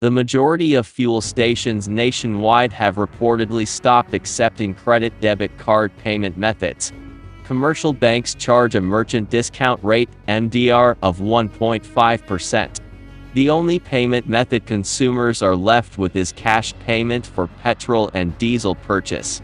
The majority of fuel stations nationwide have reportedly stopped accepting credit debit card payment methods. Commercial banks charge a merchant discount rate (MDR) of 1.5%. The only payment method consumers are left with is cash payment for petrol and diesel purchase.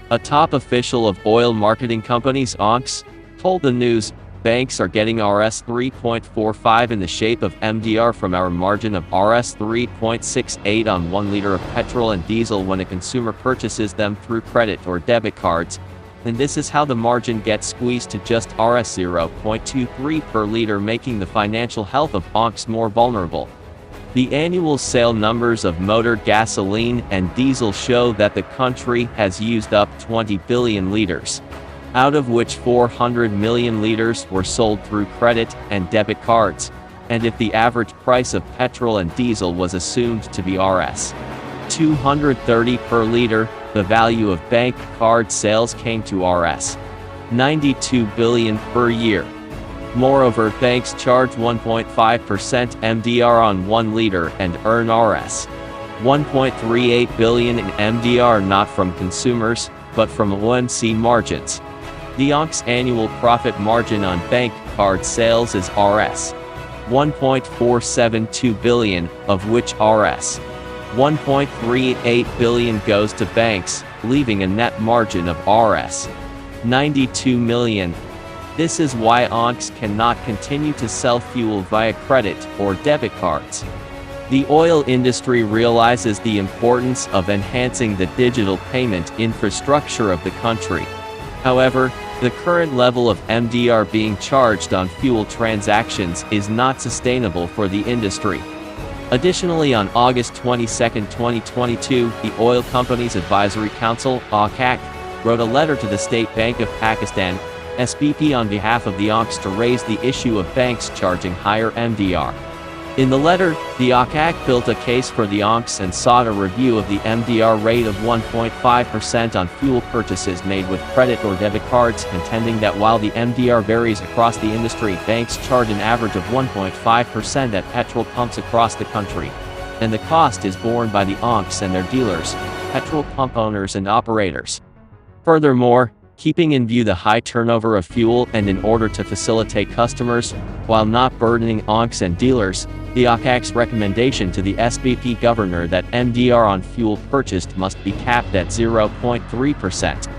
A top official of oil marketing companies ONX told the news, "Banks are getting Rs 3.45 in the shape of MDR from our margin of Rs 3.68 on 1 liter of petrol and diesel when a consumer purchases them through credit or debit cards, and this is how the margin gets squeezed to just Rs 0.23 per liter, making the financial health of ONX more vulnerable." The annual sale numbers of motor gasoline and diesel show that the country has used up 20 billion liters, out of which 400 million liters were sold through credit and debit cards, and if the average price of petrol and diesel was assumed to be Rs 230 per liter, the value of bank card sales came to Rs 92 billion per year. Moreover, banks charge 1.5% MDR on 1 liter and earn Rs 1.38 billion in MDR not from consumers, but from OMC margins. The ONX annual profit margin on bank card sales is Rs 1.472 billion, of which Rs 1.38 billion goes to banks, leaving a net margin of Rs 92 million. This is why ONX cannot continue to sell fuel via credit or debit cards. The oil industry realizes the importance of enhancing the digital payment infrastructure of the country. However, the current level of MDR being charged on fuel transactions is not sustainable for the industry. Additionally, on August 22, 2022, the Oil Companies Advisory Council (OCAC) wrote a letter to the State Bank of Pakistan (SBP) on behalf of the ONX to raise the issue of banks charging higher MDR. In the letter, the OCAC built a case for the ONX and sought a review of the MDR rate of 1.5% on fuel purchases made with credit or debit cards, contending that while the MDR varies across the industry, banks charge an average of 1.5% at petrol pumps across the country, and the cost is borne by the ONX and their dealers, petrol pump owners and operators. Furthermore, keeping in view the high turnover of fuel and in order to facilitate customers, while not burdening ONX and dealers, the OCAC's recommendation to the SBP governor that MDR on fuel purchased must be capped at 0.3%.